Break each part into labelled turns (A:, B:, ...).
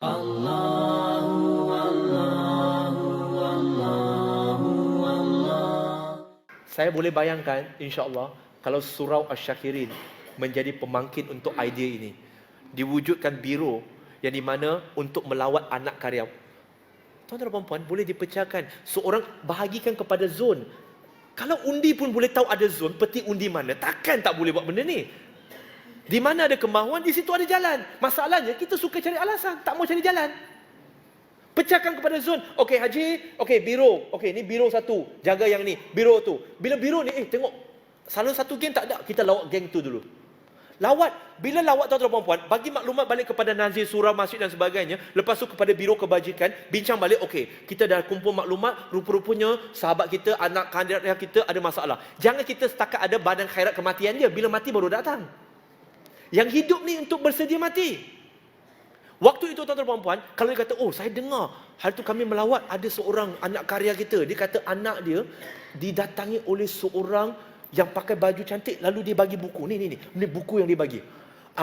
A: Saya boleh bayangkan, insya-Allah, kalau surau Asy-Syakirin menjadi pembangkit untuk idea ini. Diwujudkan biro yang di mana untuk melawat anak karya. Tuan-tuan dan puan-puan, boleh dipecahkan. Seorang bahagikan kepada zon. Kalau undi pun boleh tahu ada zon, peti undi mana. Takkan tak boleh buat benda ni. Di mana ada kemahuan, di situ ada jalan. Masalahnya, kita suka cari alasan. Tak mau cari jalan. Pecahkan kepada zon. Okey Haji, okey biro. Okey ni biro satu, jaga yang ni. Biro tu. Bila biro ni, tengok. Salah satu geng tak ada. Kita lawat geng tu dulu. Lawat. Bila lawat tuan-tuan dan puan, bagi maklumat balik kepada nazir, surah, masjid dan sebagainya. Lepas tu kepada biro kebajikan, bincang balik, okey, kita dah kumpul maklumat, rupa-rupanya sahabat kita, anak kandidat kita ada masalah. Jangan kita setakat ada badan khairat kematian dia. Bila mati baru datang. Yang hidup ni untuk bersedia mati. Waktu itu tuan-tuan dan puan, kalau dia kata, oh saya dengar, hari tu kami melawat, ada seorang anak karya kita. Dia kata anak dia didatangi oleh seorang yang pakai baju cantik, lalu dia bagi buku. Ni buku yang dia bagi.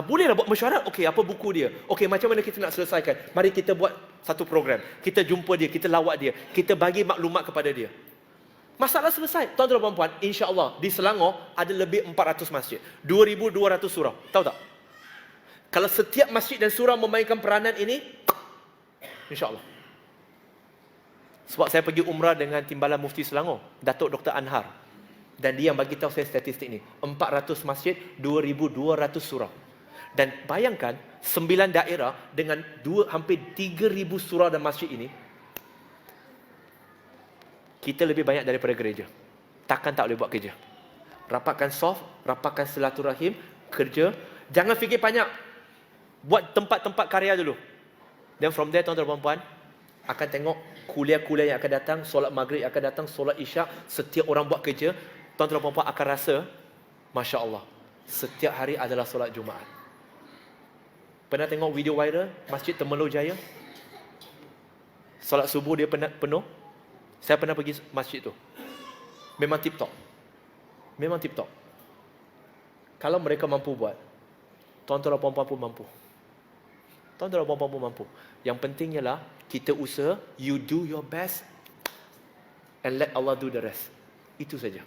A: Bolehlah buat mesyuarat. Okey, apa buku dia? Okey, macam mana kita nak selesaikan? Mari kita buat satu program. Kita jumpa dia, kita lawat dia, kita bagi maklumat kepada dia. Masalah selesai. Tuan-tuan dan puan, insya-Allah di Selangor ada lebih 400 masjid. 2,200 surau. Tahu tak? Kalau setiap masjid dan surau memainkan peranan ini, insya-Allah. Sebab saya pergi umrah dengan Timbalan Mufti Selangor, Datuk Dr. Anhar. Dan dia yang bagi tahu saya statistik ni. 400 masjid, 2,200 surau. Dan bayangkan 9 daerah dengan hampir 3,000 surau dan masjid ini, kita lebih banyak daripada gereja. Takkan tak boleh buat kerja. Rapatkan soft, rapatkan silaturahim, kerja. Jangan fikir banyak. Buat tempat-tempat karya dulu. Dan from there tuan-tuan dan puan akan tengok kuliah-kuliah yang akan datang, solat maghrib yang akan datang, solat isyak, setiap orang buat kerja, tuan-tuan dan puan akan rasa, Masya Allah, setiap hari adalah solat Jumaat. Pernah tengok video viral Masjid Temerloh Jaya? Solat subuh dia penuh. Saya pernah pergi masjid tu. Memang tip-top. Memang tip-top. Kalau mereka mampu buat, tuan-tuan dan puan-puan pun mampu. Tuan-tuan dan puan-puan pun mampu. Yang penting ialah kita usaha, you do your best and let Allah do the rest. Itu saja.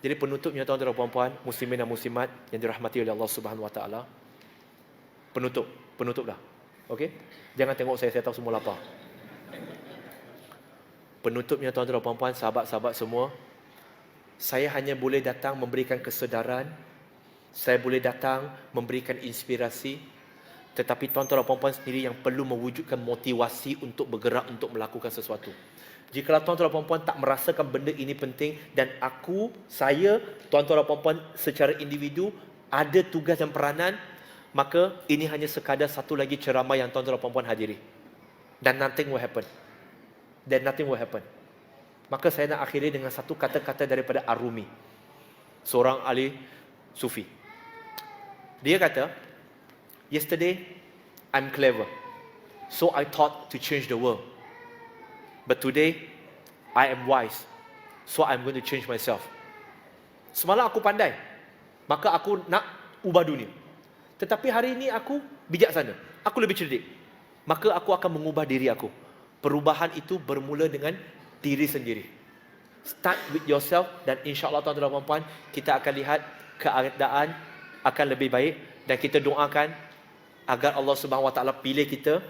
A: Jadi penutupnya tuan-tuan dan puan-puan, muslimin dan muslimat yang dirahmati oleh Allah Subhanahu Wa Taala. Penutup dah. Okey? Jangan tengok saya tahu semua lapar. Penutupnya tuan-tuan dan puan-puan, sahabat-sahabat semua, saya hanya boleh datang memberikan kesedaran, saya boleh datang memberikan inspirasi, tetapi tuan-tuan dan puan-puan sendiri yang perlu mewujudkan motivasi untuk bergerak untuk melakukan sesuatu. Jika tuan-tuan dan puan-puan tak merasakan benda ini penting, dan saya, tuan-tuan dan puan-puan secara individu ada tugas dan peranan, maka ini hanya sekadar satu lagi ceramah yang tuan-tuan dan puan-puan hadiri. Dan nothing will happen. Maka saya nak akhiri dengan satu kata-kata daripada Ar-Rumi, seorang ahli sufi. Dia kata, yesterday I'm clever, so I thought to change the world. But today I am wise, so I'm going to change myself. Semalam aku pandai, maka aku nak ubah dunia. Tetapi hari ini aku bijaksana, aku lebih cerdik, maka aku akan mengubah diri aku. Perubahan itu bermula dengan diri sendiri. Start with yourself, dan insya-Allah tuan-tuan dan puan-puan, kita akan lihat keadaan akan lebih baik, dan kita doakan agar Allah Subhanahu Wa Taala pilih kita.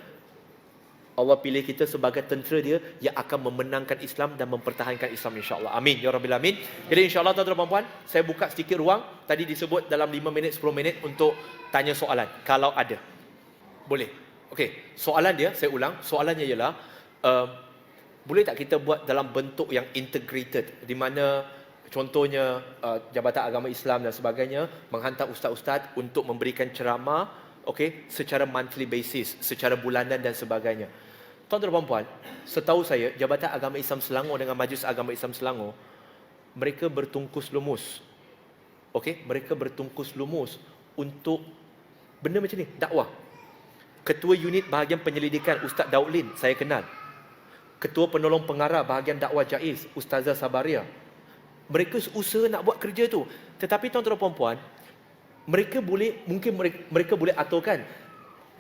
A: Allah pilih kita sebagai tentera dia yang akan memenangkan Islam dan mempertahankan Islam, insya-Allah. Amin ya rabbil alamin. Jadi insya-Allah tuan-tuan dan puan-puan, saya buka sedikit ruang. Tadi disebut dalam 5 minit 10 minit untuk tanya soalan kalau ada. Boleh. Okey, soalan dia saya ulang. Soalannya ialah boleh tak kita buat dalam bentuk yang integrated, di mana contohnya Jabatan Agama Islam dan sebagainya menghantar ustaz-ustaz untuk memberikan ceramah, okey, secara monthly basis, secara bulanan dan sebagainya. Tuan-tuan dan puan-puan, setahu saya Jabatan Agama Islam Selangor dengan Majlis Agama Islam Selangor, mereka bertungkus lumus. Okey, mereka bertungkus lumus untuk benda macam ni, dakwah. Ketua unit bahagian penyelidikan Ustaz Daud Lin, saya kenal. Ketua penolong pengarah bahagian dakwah Jaiz, Ustazah Sabaria. Mereka usaha nak buat kerja tu. Tetapi tuan-tuan dan puan-puan, mereka boleh, mungkin mereka boleh aturkan.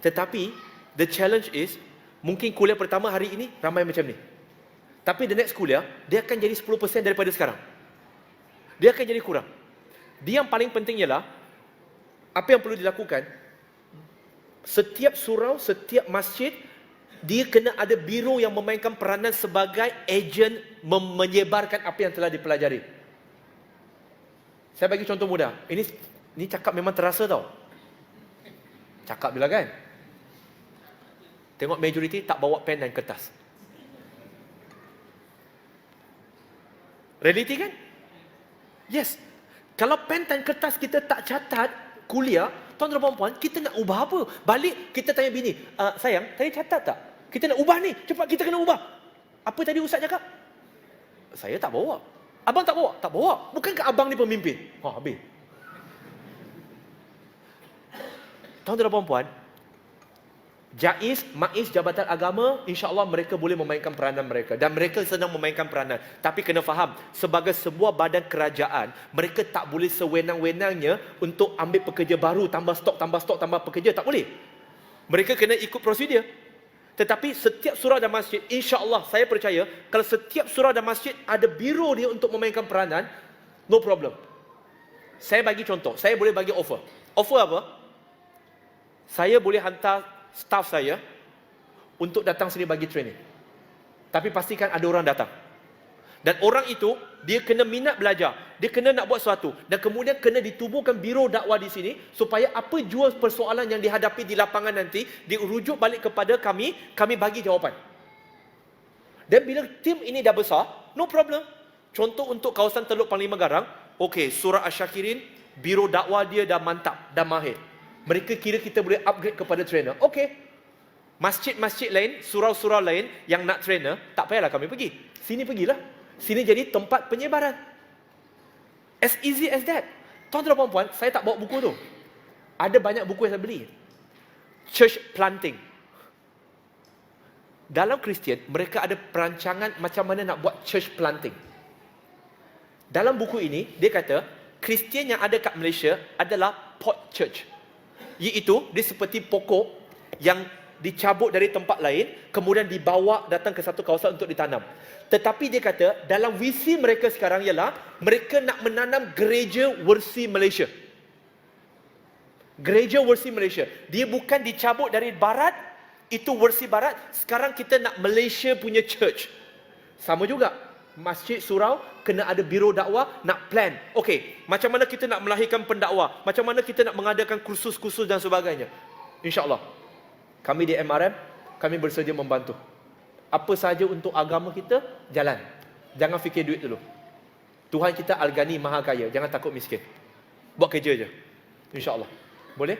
A: Tetapi The challenge is, mungkin kuliah pertama hari ini ramai macam ni. Tapi the next kuliah, dia akan jadi 10% daripada sekarang. Dia akan jadi kurang. Dia yang paling penting ialah, apa yang perlu dilakukan, setiap surau, setiap masjid, dia kena ada biro yang memainkan peranan sebagai ejen menyebarkan apa yang telah dipelajari. Saya bagi contoh mudah. Ini cakap memang terasa tau. Cakap bila kan? Tengok majoriti tak bawa pen dan kertas. Reality kan? Yes. Kalau pen dan kertas kita tak catat kuliah, tuan-tuan dan puan, kita nak ubah apa? Balik kita tanya bini, sayang, tadi catat tak? Kita nak ubah ni, cepat kita kena ubah. Apa tadi ustaz cakap? Saya tak bawa. Abang tak bawa? Tak bawa. Bukankah abang ni pemimpin? Habis. Tuan-tuan dan puan, JAIS, MAIS, Jabatan Agama, insya-Allah mereka boleh memainkan peranan mereka dan mereka sedang memainkan peranan. Tapi kena faham, sebagai sebuah badan kerajaan, mereka tak boleh sewenang-wenangnya untuk ambil pekerja baru, tambah stok, tambah pekerja, tak boleh. Mereka kena ikut prosedur. Tetapi setiap surau dan masjid, insya-Allah saya percaya, kalau setiap surau dan masjid ada biro dia untuk memainkan peranan, no problem. Saya bagi contoh, saya boleh bagi offer. Offer apa? Saya boleh hantar staff saya untuk datang sini bagi training. Tapi pastikan ada orang datang. Dan orang itu, dia kena minat belajar. Dia kena nak buat sesuatu. Dan kemudian kena ditubuhkan biro dakwah di sini, supaya apa jua persoalan yang dihadapi di lapangan nanti, dirujuk balik kepada kami bagi jawapan. Dan bila tim ini dah besar, no problem. Contoh untuk kawasan Teluk Panglima Garang, okey, Surah Asy-Syakirin, biro dakwah dia dah mantap, dah mahir. Mereka kira kita boleh upgrade kepada trainer. Okey. Masjid-masjid lain, surau-surau lain yang nak trainer, tak payahlah kami pergi. Sini pergilah. Sini jadi tempat penyebaran. As easy as that. Tuan-tuan dan puan, saya tak bawa buku tu. Ada banyak buku yang saya beli. Church planting. Dalam Kristian, mereka ada perancangan macam mana nak buat church planting. Dalam buku ini, dia kata, Kristian yang ada kat Malaysia adalah pot church. Iaitu, dia seperti pokok yang dicabut dari tempat lain, kemudian dibawa datang ke satu kawasan untuk ditanam. Tetapi dia kata, dalam visi mereka sekarang ialah, mereka nak menanam gereja Wersi Malaysia. Gereja Wersi Malaysia. Dia bukan dicabut dari barat, itu Wersi Barat. Sekarang kita nak Malaysia punya church. Sama juga. Masjid, surau, kena ada biro dakwah, nak plan. Okey, macam mana kita nak melahirkan pendakwa? Macam mana kita nak mengadakan kursus-kursus dan sebagainya? InsyaAllah. Kami di MRM, kami bersedia membantu. Apa sahaja untuk agama kita, jalan. Jangan fikir duit dulu. Tuhan kita Al-Ghani, Maha Kaya. Jangan takut miskin. Buat kerja je. InsyaAllah. Boleh?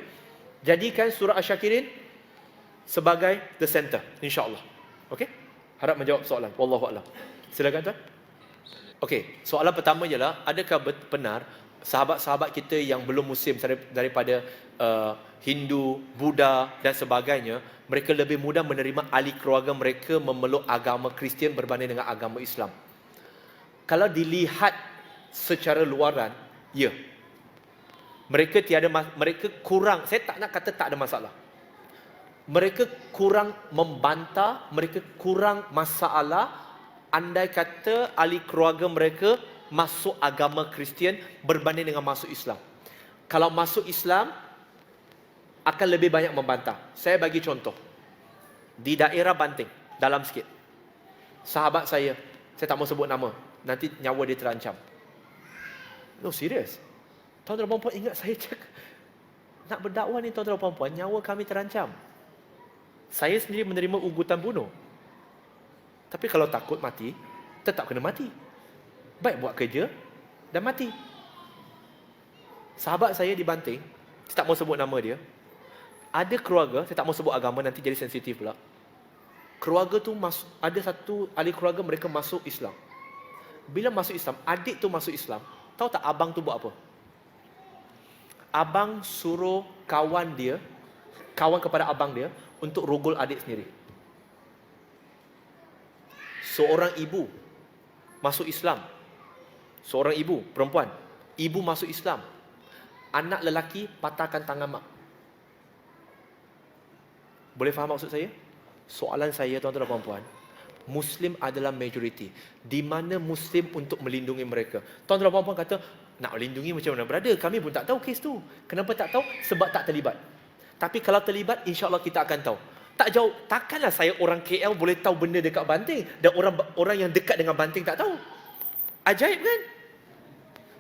A: Jadikan surah Asy-Syakirin sebagai the center. InsyaAllah. Okey? Harap menjawab soalan. Wallahualam. Silakan tuan. Okey, soalan pertama ialah, adakah benar sahabat-sahabat kita yang belum Muslim daripada Hindu, Buddha dan sebagainya, mereka lebih mudah menerima ahli keluarga mereka memeluk agama Kristian berbanding dengan agama Islam? Kalau dilihat secara luaran, ya. Mereka kurang, saya tak nak kata tak ada masalah. Mereka kurang membantah, mereka kurang masalah andai kata ahli keluarga mereka masuk agama Kristian berbanding dengan masuk Islam. Kalau masuk Islam, akan lebih banyak membantah. Saya bagi contoh. Di daerah Banting, dalam sikit, sahabat saya tak mau sebut nama, nanti nyawa dia terancam. No, serius. Tuan-tuan dan puan, ingat saya cakap, nak berdakwah ni tuan-tuan dan puan, nyawa kami terancam. Saya sendiri menerima ugutan bunuh. Tapi kalau takut mati, tetap kena mati. Baik buat kerja dan mati. Sahabat saya di Banting, saya tak mau sebut nama dia, ada keluarga, saya tak mau sebut agama, nanti jadi sensitif pula. Keluarga tu ada satu ahli keluarga mereka masuk Islam. Bila masuk Islam, adik tu masuk Islam, tahu tak abang tu buat apa? Abang suruh kawan kepada abang dia untuk rogol adik sendiri. Seorang ibu masuk Islam. Seorang ibu, perempuan. Ibu masuk Islam. Anak lelaki patahkan tangan mak. Boleh faham maksud saya? Soalan saya tuan-tuan dan puan-puan, Muslim adalah majoriti. Di mana Muslim untuk melindungi mereka? Tuan-tuan dan puan-puan kata, nak melindungi macam mana? Brother, kami pun tak tahu kes tu. Kenapa tak tahu? Sebab tak terlibat. Tapi kalau terlibat, insya-Allah kita akan tahu. Tak jauh, takkanlah saya orang KL boleh tahu benda dekat Banting dan orang yang dekat dengan Banting tak tahu. Ajaib kan?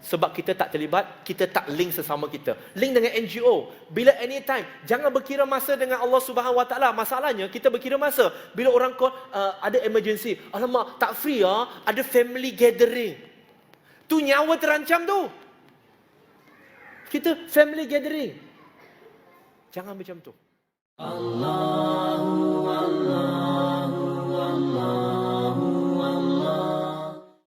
A: Sebab kita tak terlibat, kita tak link sesama kita. Link dengan NGO. Bila anytime, jangan berkira masa dengan Allah Subhanahu Wa Taala. Masalahnya kita berkira masa. Bila orang call ada emergency, alamak tak free ada family gathering. Tu nyawa terancam tu. Kita family gathering. Jangan macam tu. Allah